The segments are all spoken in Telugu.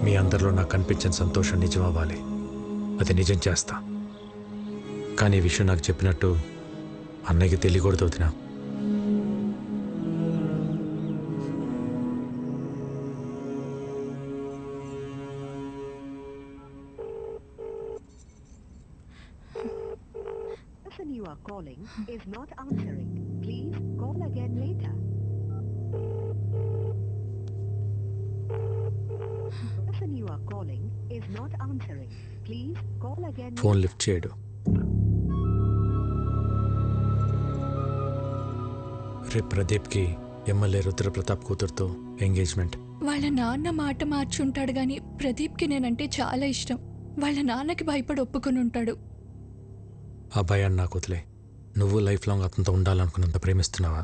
మీ అందరిలో నాకు కనిపించిన సంతోషం నిజం అవ్వాలి. అది నిజం చేస్తా. కానీ ఈ విషయం నాకు చెప్పినట్టు అన్నయ్యకి తెలియకూడదు వదినా. You are calling is not answering. Please call again later. The person you are calling is not answering. Please call again. Phone lift చేయడు. రేపు ప్రదీప్కి ఎమ్మెల్యే రుద్రప్రతాప్ కూతురుతో ఎంగేజ్మెంట్. వాళ్ళ నాన్న మాట మార్చుంటాడు గాని ప్రదీప్కి నేనంటే చాలా ఇష్టం. వాళ్ళ నాన్నకి భయపడి ఒప్పుకొని ఉంటాడు. ఆ భయాన్ని నాకు వదిలే. నువ్వు లైఫ్ లాంగ్ అతనితో ఉండాలనుకున్నంత ప్రేమిస్తున్నావా?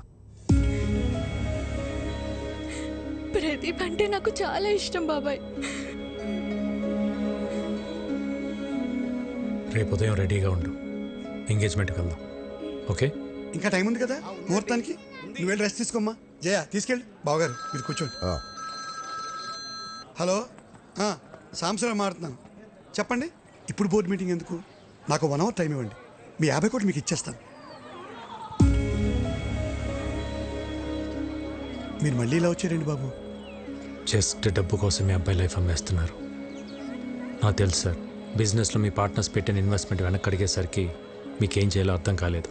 ప్రదీప్ అంటే నాకు చాలా ఇష్టం బాబాయ్. రేపు ఉదయం రెడీగా ఉండు, ఎంగేజ్మెంట్కి వెళ్దాం. ఓకే? ఇంకా టైం ఉంది కదా ముహూర్తానికి. నువ్వు వెళ్ళి రెస్ట్ తీసుకోమ్మా. జయ తీసుకెళ్ళి. బావగారు మీరు కూర్చోండి. హలో, సాంబశివరావు మాట్లాడుతున్నాను. చెప్పండి. ఇప్పుడు బోర్డు మీటింగ్ ఎందుకు? నాకు 1 hour టైం ఇవ్వండి. మీ 50 కోట్లు మీకు ఇచ్చేస్తాను. మీరు మళ్ళీ ఇలా వచ్చారండి బాబు? జస్ట్ డబ్బు కోసం మీ అబ్బాయి లైఫ్ అమ్మేస్తున్నారు. నాకు తెలుసు సార్, బిజినెస్లో మీ పార్ట్నర్స్ పెట్టిన ఇన్వెస్ట్మెంట్ వెనక్కి అడిగేసరికి మీకేం చేయాలో అర్థం కాలేదు.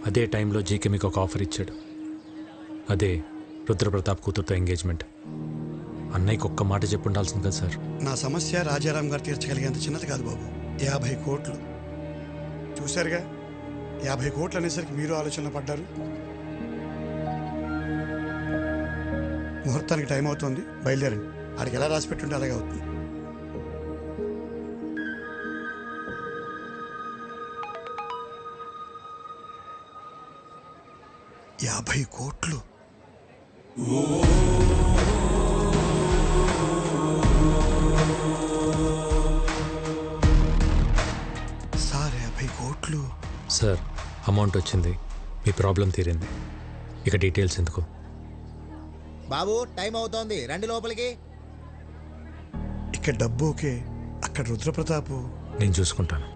అదే టైంలో జీకే మీకు ఒక ఆఫర్ ఇచ్చాడు. అదే రుద్రప్రతాప్ కూతురుతో ఎంగేజ్మెంట్. అన్నయ్యకి ఒక్క మాట చెప్పి ఉండాల్సింది కదా సార్. నా సమస్య రాజారాం గారు తీర్చగలిగేంత చిన్నది కాదు బాబు. 50 కోట్లు చూశారుగా. 50 కోట్లు అనేసరికి మీరు ఆలోచనలో పడ్డారు. ముహూర్తానికి టైం అవుతుంది, బయలుదేరండి. ఆడికి ఎలా రాసి పెట్టుంటే అలాగే అవుతుంది. 50 కోట్లు. సార్ 50 కోట్లు. సార్, అమౌంట్ వచ్చింది, మీ ప్రాబ్లం తీరింది. ఇక డీటెయిల్స్ ఎందుకు? బాబు టైం అవుతోంది, రండి లోపలికి. ఇక్కడ డబ్బు ఓకే, అక్కడ రుద్రప్రతాపు. నేను చూసుకుంటాను.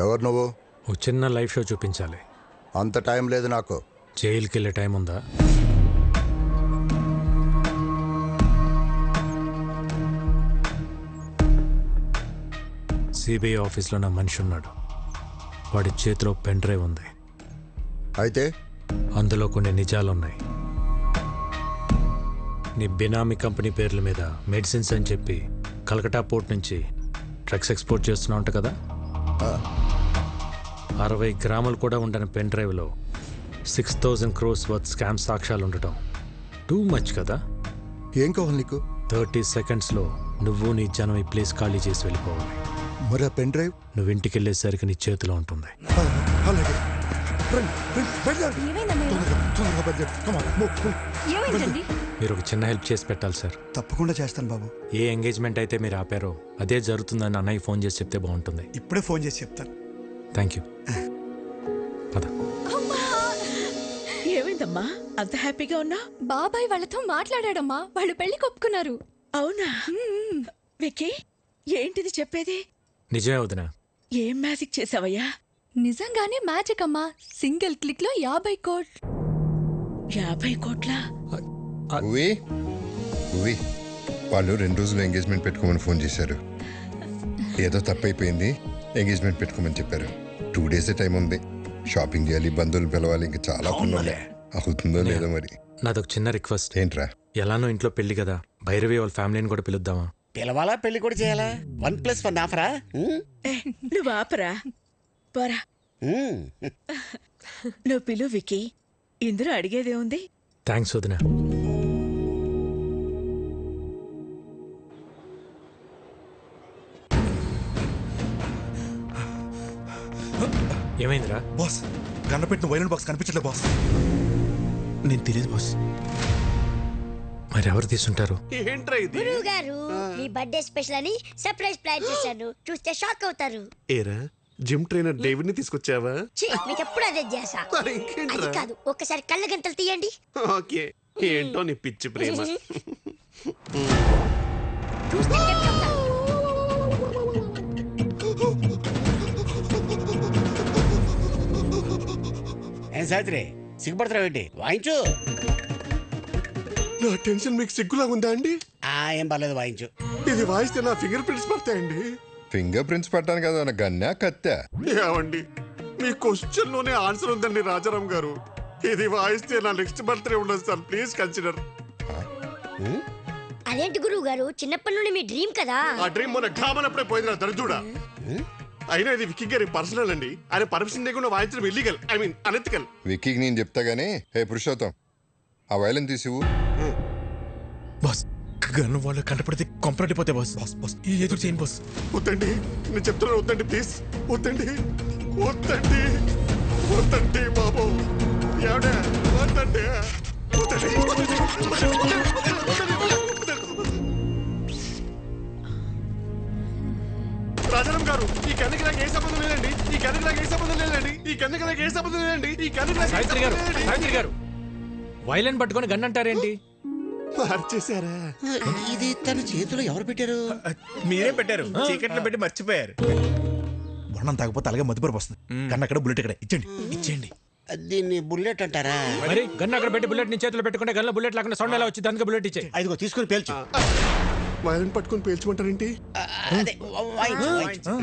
ఎవరు నువ్వు? ఒక చిన్న లైవ్ షో చూపించాలి. అంత టైం లేదు నాకు. జైలుకి వెళ్ళే టైం ఉందా? సిబిఐ ఆఫీస్లో నా మనిషి ఉన్నాడు. వాడి చేతిలో పెన్ డ్రైవ్ ఉంది. అయితే అందులో కొన్ని నిజాలున్నాయి. నీ బినామీ కంపెనీ పేర్ల మీద మెడిసిన్స్ అని చెప్పి కలకటా పోర్ట్ నుంచి డ్రగ్స్ ఎక్స్పోర్ట్ చేస్తున్నావు అంట కదా. 60 గ్రాములు కూడా ఉండని పెన్ డ్రైవ్లో 6000 crores వర్త్ స్కామ్ సాక్ష్యాలు ఉండటం టూ మచ్ కదా. ఏం కావాలి నీకు? 30 secondsలో నువ్వు నీ జనం ఈ ప్లేస్ ఖాళీ చేసి వెళ్ళిపోవాలి. మరి ఆ పెన్ డ్రైవ్? నువ్వు ఇంటికి వెళ్ళేసరికి నీ చేతిలో ఉంటుంది. అలాగే. మీరు ఒక చిన్న హెల్ప్ చేసి పెట్టాలి సార్. తప్పకుండా చేస్తాను బాబు. ఏ ఎంగేజ్మెంట్ అయితే మీరు ఆపారో అదే జరుగుతుందని అన్నయ్య ఫోన్ చేసి చెప్తే బాగుంటుంది. ఇప్పుడే ఫోన్ చేసి చెప్తాను. Thank you. పద. ఏమైందమ్మా అంత హ్యాపీగా ఉన్నా? బాబాయ్ వాళ్ళతో మాట్లాడాడమ్మా, వాళ్ళు పెళ్లి కొప్పుకున్నారు. అవునా? విక్కీ, ఏంటిది చెప్పేది? నిజమే వదినా. ఏం మ్యాజిక్ చేసావయ్యా? నిజంగానే మ్యాజిక్ అమ్మా. సింగిల్ క్లిక్ లో 50 కోట్లు. 50 కోట్ల? వాళ్ళు 2 రోజులు ఎంగేజ్మెంట్ పెట్టుకోమని ఫోన్ చేశారు. ఏదో తప్పైపోయింది, ఎంగేజ్మెంట్ పెట్టుకోమని చెప్పారు. 2 days టైం ఉంది. షాపింగ్ చేయాలి, బంధువులు పిలవాలి, ఇంకా చాలా పనులు. అవుతుందో లేదో మరి. నాదొక చిన్న రిక్వెస్ట్. ఏంట్రా? ఎలానో ఇంట్లో పెళ్లి కదా, భైరవి వాళ్ళ ఫ్యామిలీని కూడా పిలుద్దామా? పిలవాలా, పెళ్లి కూడా చేయాలా? 1+1 ఆఫరా? నువ్వు ఆపరా, పోరా. నువ్వు పిలు విక్కీ, ఇందులో అడిగేదే ఉంది. థ్యాంక్స్ వదినా. ఏమైందిరా? బాస్, గన్న పెట్టిన వైలెంట్ బాక్స్ కనిపించట్లేదు బాస్. నేను తెలియదు బాస్. మరి ఎవరు తీసుంటారు? గురువు గారు, మీ బర్త్డే స్పెషల్ అని సర్ప్రైజ్ ప్లాన్ చేశాను. చూస్తే షాక్ అవుతారు. ఏరా, జిమ్ ట్రైనర్ డేవిడ్ ని తీసుకొచ్చావా? మీకెప్పుడు అదే చేసా. మరి అది ఇంకేంట్రా? కాదు, ఒక్కసారి కళ్ళ గంటలు తీయండి. ఓకే, ఏంటో నీ పిచ్చి ప్రేమ. చూస్తే చెప్తా. ఏం సావిత్రి సిగ్గుపడుతున్నావు ఏంటి? వాయించు. నా టెన్షన్ మీకు సిగ్గులా ఉందా అండి? ఏం పర్లేదు, వాయించు. ఇది వాయిస్తే నా ఫింగర్ ప్రింట్స్ పడతాయండి. ఫింగర్ ప్రింట్స్ పట్టాను కదా నా గన్నా కత్తా. ఏమండి, మీ క్వశ్చన్ లోనే ఆన్సర్ ఉందండి రాజారాం గారు. ఇది వాయిస్తే నా నెక్స్ట్ బర్త్డే ఉండదు సార్, ప్లీజ్ కన్సిడర్. అదేంటి గురువు గారు, చిన్నప్పటి నుండి మీ డ్రీమ్ కదా. ఆ డ్రీమ్ మొన్న ఢామనప్పుడే పోయింది నా దరిద్రుడా. అయినా ఇది విక్కీ గారి పర్సనల్ అండి. ఆయన పర్మిషన్ లేకుండా వాయించడం ఇల్లీగల్, ఐ మీన్ అనెథికల్. విక్కీకి నేను చెప్తా గానీ, హే పురుషోత్తం, ఆ వైలెన్ తీసివు. బాస్ గన్ను వాళ్ళు కంటపడితే కొంపరటిపోతే బాస్. బాస్ బాస్ ఏదో చేయను బాస్. వద్దండి, నేను చెప్తున్నాను, వద్దండి ప్లీజ్. వద్దండి వద్దండి వద్దండి బాబు, ఎవడే వద్దండి. రాజారాం గారు, ఈ కన్నుకి నాకు ఏ సంబంధం లేదండి. ఈ కన్నుకి నాకు ఏ సంబంధం లేదండి. ఈ కన్నుకి నాకు ఏ సంబంధం లేదండి. ఈ కన్నుకి నాకు ఏ సావిత్రి గారు, సంబంధం లేదండి. సావిత్రి గారు, వైలెన్ పట్టుకొని గన్ అంటారేంటి? మార్చేశారా? ఇది తన చేతిలో ఎవరు పెట్టారు? మీరే పెట్టారు, చీకట్లో పెట్టి మర్చిపోయారు. వర్ణం తాగపోతే అలాగే మధుపరపు వస్తుంది. కన్నా అక్కడ బుల్లెట్ ఇక్కడ ఇచ్చేయండి, ఇచ్చేయండి. దీన్ని బుల్లెట్ అంటారా? మరి గన్ అక్కడ పెట్టి బుల్లెట్ ని చేతిలో పెట్టుకుంటే గన్లో బుల్లెట్ లేకుండా సౌండ్ ఎలా వచ్చింది? అందుకే బుల్లెట్ ఇచ్చే. ఇదిగో తీసుకుని పేల్చు. వైలెన్ పట్టుకొని పేల్చమంటారేంటి? అదే వాయించు.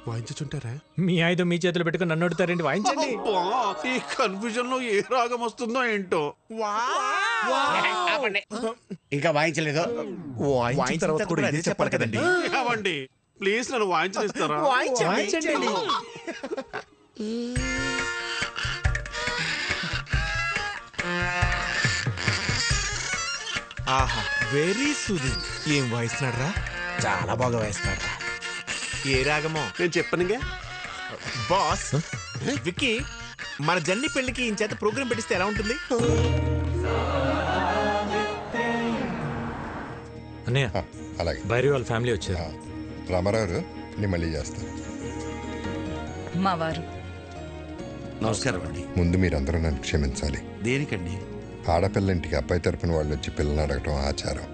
వాయించుంటారా? మీ ఆయుధం మీ చేతిలో పెట్టుకుని నన్ను అడుగుతారేంటి? వాయించండి. ఈ కన్ఫ్యూజన్ లో ఏ రాగం వస్తుందో ఏంటో. ఇంకా వాయించలేదు. వాయించిన తర్వాత కూడా ఇదే చెప్పాలి కదండి. అవండి ప్లీజ్ నన్ను వాయించనిస్తారా? వాయించండి. ఆహా, వెరీ సూదింగ్. ఏం వాయిస్తున్నాడు రా, చాలా బాగా వాయిస్తున్నాడు. ఏ రాగమో నేను చెప్పనుగా బాస్. విక్కీ, మన జన్ని పెళ్లికి ఈ చేత ప్రోగ్రామ్ పెట్టిస్తే ఎలా ఉంటుంది? అన్నయ్య, అలాగే భైరవి వాళ్ళ ఫ్యామిలీ వచ్చారు. రామారావు నేను మళ్ళీ చేస్తాను. మా వారు నమస్కారం అండి. ముందు మీరందరూ నన్ను క్షమించాలి. దేనికండి? ఆడపిల్లంటికి అబ్బాయి తరపున వాళ్ళు వచ్చి పిల్లల్ని అడగటం ఆచారం.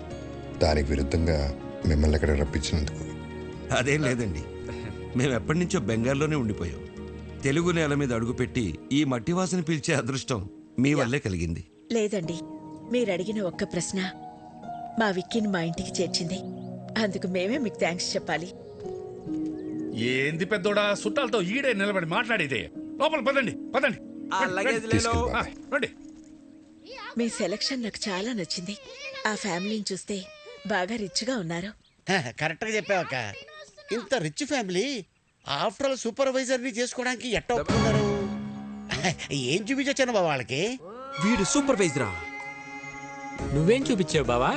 దానికి విరుద్ధంగా మిమ్మల్ని ఇక్కడ రప్పించినందుకు. అదేం లేదండి, మేము ఎప్పటి నుంచో బెంగాల్లోనే ఉండిపోయాం. తెలుగు నేల మీద అడుగుపెట్టి ఈ మట్టి వాసన పీల్చే అదృష్టం మీ వల్లే కలిగింది. లేదండి, మీరు అడిగిన ఒక్క ప్రశ్న మా విక్కీని మా ఇంటికి చేర్చింది. అందుకు మేమే మీకు థ్యాంక్స్ చెప్పాలి. ఏంది పెద్దోడా, చుట్టాలతో ఈడే నిలబడి మాట్లాడేదే. లోపల పదండి పదండి. రండి. మీ సెలక్షన్ నాకు చాలా నచ్చింది. ఆ ఫ్యామిలీని చూస్తే బాగా రిచ్గా ఉన్నారు. కరెక్ట్ గా చెప్పావక్క. ఇంత rich family after all supervisor ని చేసుకోవడానికి ఎట్ట ఒప్పుకున్నారు? ఏం చూపించొచ్చాను బాబా వాళ్ళకి? వీడు సూపర్వైజరా? నువ్వేం చూపించావు బావా?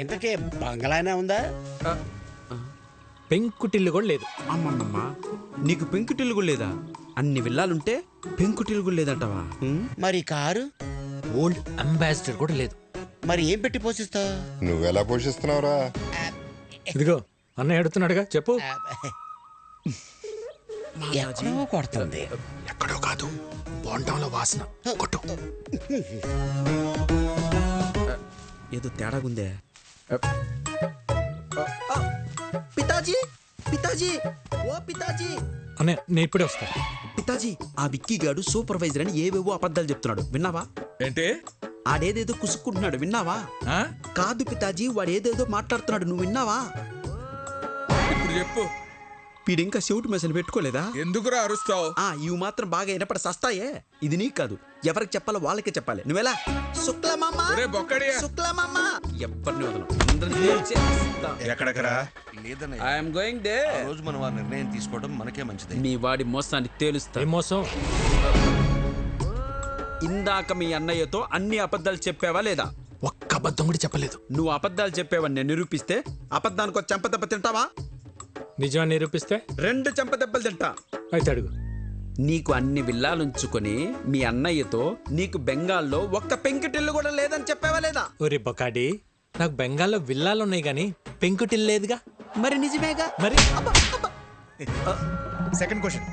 ఇంతకే బంగ్లానే ఉందా? పెంకుటిల్లు కూడా లేదు. అమ్మమ్మమ్మా, నీకు పెంకుటిల్లు కూడా లేదా? అన్ని విల్లాలుంటే పెంకుటిల్లు కూడా లేదంటావా? మరి కారు? ఓల్డ్ అంబాసిడర్ కూడా లేదు. మరి ఏం పెట్టి పోషిస్తావు? నువ్వెలా పోషిస్తున్నావురా? ఇదిగో అన్నయ్య అడుగుతున్నాడుగా, చెప్పు. ఎక్కడో కొడుతుంది. ఎక్కడో కాదు, బోండంలో వాసన. కొట్టు. ఏదో తేడాగుందే. పితాజీ, పితాజీ, ఓ పితాజీ. అన్నయ్య నేను ఇప్పుడే వస్తా. పితాజీ, ఆ విక్కీ గాడు సూపర్వైజర్ అని ఏవేవో అబద్ధాలు చెప్తున్నాడు, విన్నావా? ఏంటి? ఆడేదేదో కుసుక్కుంటున్నాడు, విన్నావా? కాదు పితాజీ, వాడేదేదో మాట్లాడుతున్నాడు, నువ్వు విన్నావా? ఇప్పుడు చెప్పు. వీడు ఇంకా షౌట్ మెషిన్ పెట్టుకోలేదా? ఎందుకురా అరుస్తావు? ఇవి మాత్రం బాగా వినపడ సస్తాయే. ఇది నీకు కాదు, ఎవరికి చెప్పాలో వాళ్ళకే చెప్పాలి. నువ్వెలా? శుక్లమామా, శుక్లమామా. ఎవరిని వదలం. ఎక్కడెక్కడా? I'm going there. ఆ రోజు మనం ఆ నిర్ణయం తీసుకోవడం మనకే మంచిది. మీ వాడి మోసాన్ని తేలుస్తా. మోసం? ఇందాక మీ అన్నయ్యతో అన్ని అబద్ధాలు చెప్పావా లేదా? ఒక్క అబద్ధం కూడా చెప్పలేదు. నువ్వు అబద్ధాలు చెప్పావని నేను నిరూపిస్తే అబద్ధానికి ఒక చెంపదెబ్బ తింటావా? నిజాన్ని నిరూపిస్తే 2 చెంపదెబ్బలు తింటా. అయితే అడుగు. నీకు అన్ని విల్లాలుంచుకొని మీ అన్నయ్యతో నీకు బెంగాల్లో ఒక్క పెంకుటిల్లు కూడా లేదని చెప్పావా లేదా? ఒరే బొకాడి, నాకు బెంగాల్లో విల్లాలు ఉన్నాయి గానీ పెంకుటిల్లు లేదుగా. మరి నిజమేగా? మరి సెకండ్ క్వశ్చన్,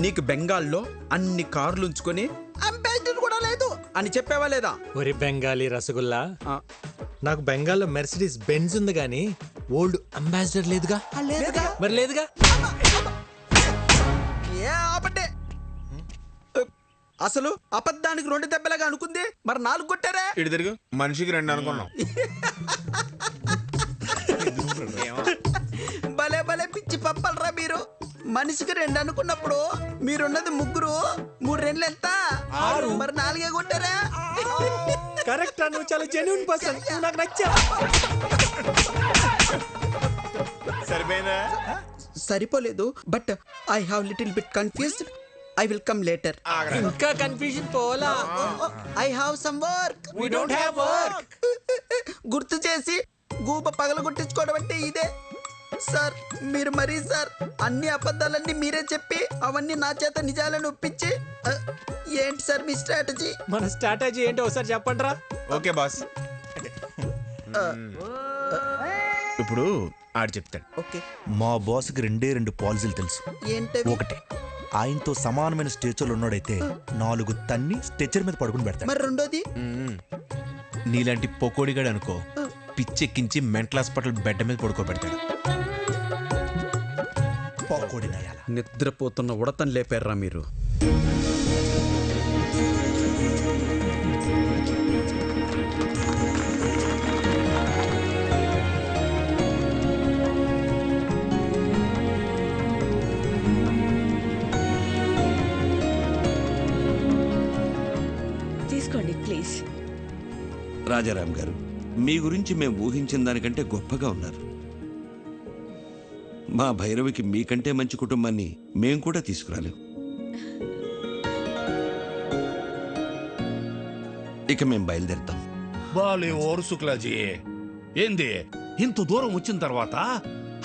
నీకు బెంగాల్లో అన్ని కార్లు ఉంచుకొని అంబాసిడర్ కూడా లేదు అని చెప్పావా లేదా? ఒరి బెంగాలీ రసగుల్లా, నాకు బెంగాల్లో మెర్సిడీస్ బెంజ్ ఉంది కానీ ఓల్డ్ అంబాసిడర్ లేదుగా. మరి లేదుగా. ఏ ఆపటే, అసలు అబద్ధానికి 2 దెబ్బలుగా అనుకుంది, మరి 4 కొట్టారా? ఇటు తిరుగు, మనిషికి 2 అనుకున్నాం. భలే భలే పిచ్చి పప్పలరా మీరు. మనిషికి 2 అనుకున్నప్పుడు మీరున్నది 3, 3 2 ఎంత? 6. మరి 4 కొట్టారా? కరెక్ట్. నువ్వు చాలా జెన్యూన్ పర్సన్, నాకు నచ్చా. సరిపోయిందా? సరిపోలేదు, but I have little bit confused. I will come later. ఇంకా కన్ఫ్యూజన్ పోలా. I have some work. We don't have work. గుర్తు చేసి గూప పగల కొట్టించుకోవడం అంటే ఇదే సార్. మీరు మరీ సార్ అన్ని అబద్ధాలన్నీ మీరే చెప్పి అవన్నీ నా చేత నిజాలను ఒప్పించి ఏంటి సార్ మీ స్ట్రాటజీ? మన స్ట్రాటజీ ఏంటో ఒకసారి చెప్పండి రా. ఓకే బాస్, ఇప్పుడు ఆడు చెప్తాడు. ఓకే. మా బాస్కి 2 పాలసీలు తెలుసు. ఏంటవి? ఒకటి, ఆయనతో సమానమైన స్టేచర్లు ఉన్నాడైతే 4 తన్ని స్టేచర్ మీద పడుకుని పెడతాడు. మరి రెండోది? నీలాంటి పొకోడిగాడు అనుకో, పిచ్చెక్కించి మెంటల్ హాస్పిటల్ బెడ్ మీద పడుకోబెడతాడు. పొకోడి నయాల. నిద్రపోతున్న ఉడతను లేపారా మీరు? తీసుకోండి ప్లీజ్. రాజారాం గారు, మీ గురించి మేము ఊహించిన దానికంటే గొప్పగా ఉన్నారు. మా భైరవికి మీకంటే మంచి కుటుంబాన్ని మేం కూడా తీసుకురాలేం. ఇక మేం బయలుదేరుతాం. బాలే ఓరు శుక్లాజీ, ఏంది ఇంత దూరం వచ్చిన తర్వాత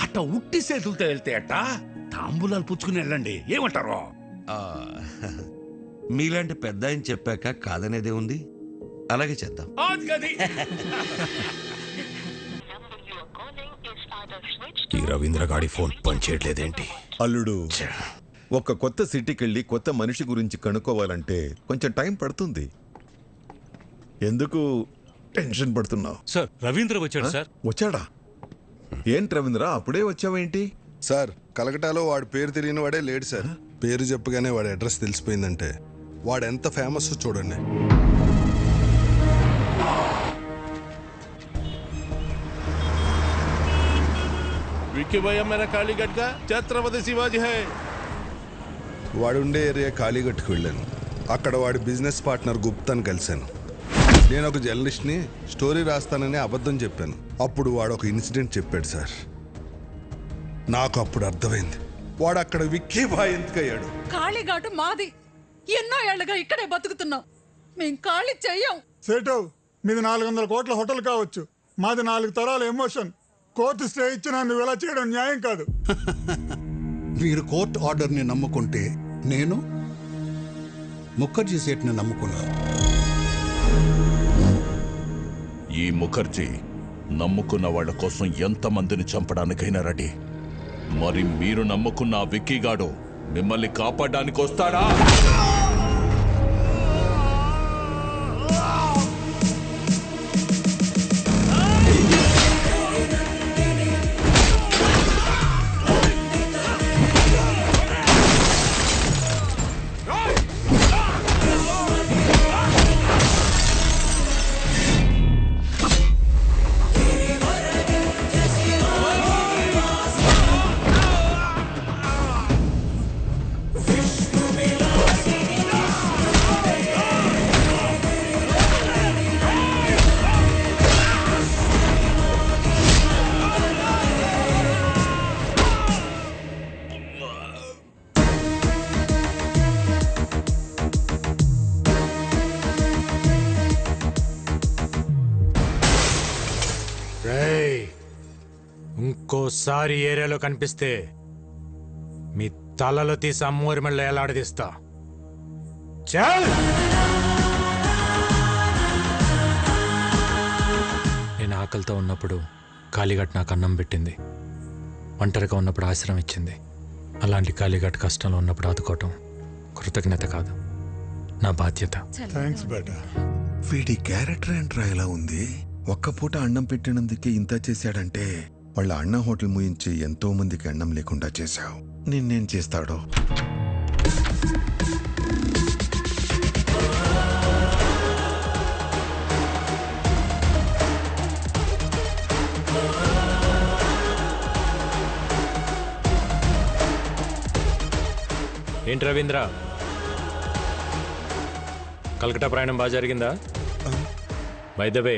అట్ట ఉట్టి చేతులతో వెళ్తే అట్ట తాంబూలాలు పుచ్చుకుని వెళ్ళండి, ఏమంటారు? మీలాంటి పెద్ద ఆయన చెప్పాక కాదనేదే ఉంది. అలాగే చేద్దాం. ఈ రవీంద్ర గాడి ఫోన్ పనిచేయట్లేదేంటి? అల్లుడు, ఒక కొత్త సిటీకి వెళ్ళి కొత్త మనిషి గురించి కనుక్కోవాలంటే కొంచెం టైం పడుతుంది. ఎందుకు టెన్షన్ పడుతున్నావు? సార్, రవీంద్ర వచ్చాడు సార్. వచ్చాడా? ఏంటి రవీంద్ర, అప్పుడే వచ్చావేంటి? సార్, కలకటాలో వాడి పేరు తెలియని వాడే లేడు సార్. పేరు చెప్పగానే వాడి అడ్రస్ తెలిసిపోయిందంటే వాడు ఎంత ఫేమస్ చూడండి. विक्की भैया मेरा कालीगढ़ का छत्रपति शिवाजी है. వాడుండే ఏరియా కాళీగట్టుకు వెళ్ళాను. అక్కడ వాడి బిజినెస్ పార్ట్నర్ గుప్తాని కలిశాను. నేను ఒక జర్నలిస్ట్ని, స్టోరీ రాస్తానని అబద్ధం చెప్పాను. అప్పుడు వాడు ఒక ఇన్సిడెంట్ చెప్పాడు సార్. నాకు అప్పుడు అర్థమైంది వాడు అక్కడ విక్కీ బాయ్ ఎందుకయ్యాడు. కాళీఘాటు మాది. ఎన్నో ఏళ్లుగా ఇక్కడే బతుకుతున్నాం. మేం ఖాళీ చెయ్యం. సేటు, మీది 400 కోట్ల హోటల్ కావచ్చు, మాది 4 తరాల ఎమోషన్. కోర్టు స్టే ఇచ్చినా నువ్వు ఇలా చేయడం న్యాయం కాదు. మీరు కోర్టు ఆర్డర్ని నమ్ముకుంటే నేను ముఖర్జీ సేట్ని నమ్ముకున్నాను. ఈ ముఖర్జీ నమ్ముకున్న వాళ్ళ కోసం ఎంతమందిని చంపడానికైనా రెడీ. మరి మీరు నమ్ముకున్న ఆ విక్కీగాడు మిమ్మల్ని కాపాడడానికి వస్తాడా? ఇంకోసారి ఏరియాలో కనిపిస్తే మీ తలలో తీసి అమ్మూరి మెళ్ళ ఎలాడదీస్తా. చల్! నేను ఆకలితో ఉన్నప్పుడు కాళీఘాట్ నాకు అన్నం పెట్టింది. ఒంటరిగా ఉన్నప్పుడు ఆశ్రయం ఇచ్చింది. అలాంటి కాళీఘాట్ కష్టంలో ఉన్నప్పుడు ఆదుకోవటం కృతజ్ఞత కాదు, నా బాధ్యత. థ్యాంక్స్ బేటా. వీడి క్యారెక్టర్ ఏంట్రా ఇలా ఉంది? ఒక్క పూట అన్నం పెట్టినందుకే ఇంత చేశాడంటే వాళ్ళ అన్న హోటల్ ముయించి ఎంతో మందికి అన్నం లేకుండా చేశావు. నిన్నేం చేస్తాడో. ఏంటి రవీంద్ర, కలకటా ప్రయాణం బాగా జరిగిందా? బై ద వే,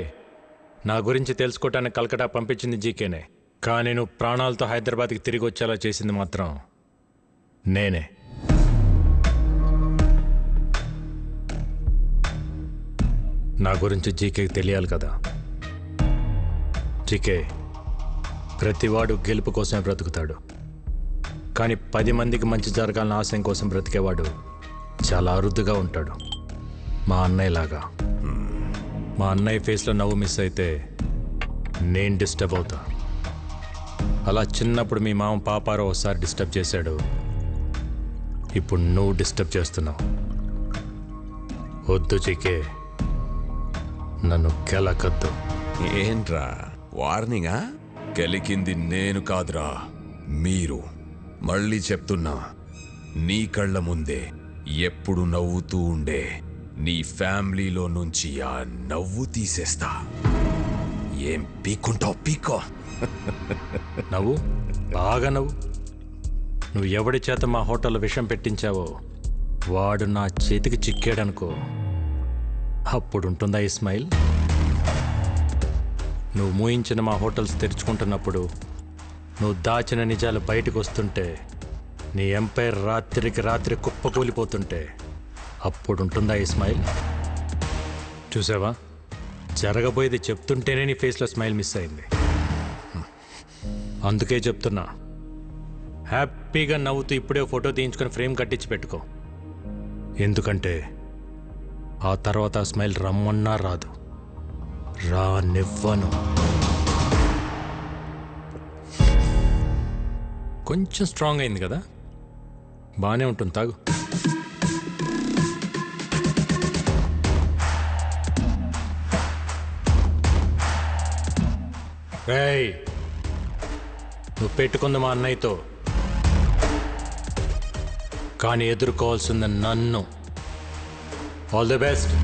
నా గురించి తెలుసుకోవటానికి కలకటా పంపించింది జీకేనే, కానీ నువ్వు ప్రాణాలతో హైదరాబాద్కి తిరిగి వచ్చేలా చేసింది మాత్రం నేనే. నా గురించి జీకేకి తెలియాలి కదా. జీకే, ప్రతివాడు గెలుపు కోసమే బ్రతుకుతాడు, కానీ 10 మందికి మంచి జరగాలని ఆశయం కోసం బ్రతికేవాడు చాలా అరుదుగా ఉంటాడు. మా అన్నయ్యలాగా. మా అన్నయ్య ఫేస్లో నవ్వు మిస్ అయితే నేను డిస్టర్బ్ అవుతా. అలా చిన్నప్పుడు మీ మామ పాపారావు ఒకసారి డిస్టర్బ్ చేశాడు, ఇప్పుడు నువ్వు డిస్టర్బ్ చేస్తున్నావు. వద్దు చికే, నన్ను కెలకద్దు. ఏంట్రా వార్నింగా? కెలికింది నేను కాదురా, మీరు. మళ్ళీ చెప్తున్నా, నీ కళ్ళ ముందే ఎప్పుడు నవ్వుతూ ఉండే నీ ఫ్యామిలీలో నుంచి ఆ నవ్వు తీసేస్తా. ఏం పీక్కుంటావు పీక్కో. నవ్వు, బాగా నవ్వు. నువ్వు ఎవడి చేత మా హోటల్లో విషం పెట్టించావో వాడు నా చేతికి చిక్కాడనుకో, అప్పుడుంటుందా ఈ స్మైల్? నువ్వు మూయించిన మా హోటల్స్ తెరుచుకుంటున్నప్పుడు, నువ్వు దాచిన నిజాలు బయటకు వస్తుంటే, నీ ఎంపైర్ రాత్రికి రాత్రి కుప్పకూలిపోతుంటే, అప్పుడుంటుందా ఈ స్మైల్? చూసావా, జరగబోయేది చెప్తుంటేనే నీ ఫేస్లో స్మైల్ మిస్ అయింది. అందుకే చెప్తున్నా, హ్యాపీగా నవ్వుతూ ఇప్పుడే ఫోటో తీయించుకొని ఫ్రేమ్ కట్టించి పెట్టుకో. ఎందుకంటే ఆ తర్వాత ఆ స్మైల్ రమ్మన్నా రాదు, రానివ్వను. కొంచెం స్ట్రాంగ్ అయింది కదా, బాగానే ఉంటుంది, తాగు. రేయ్, నువ్వు పెట్టుకుంది మా అన్నయ్యతో, కానీ ఎదుర్కోవాల్సింది నన్ను. All the best.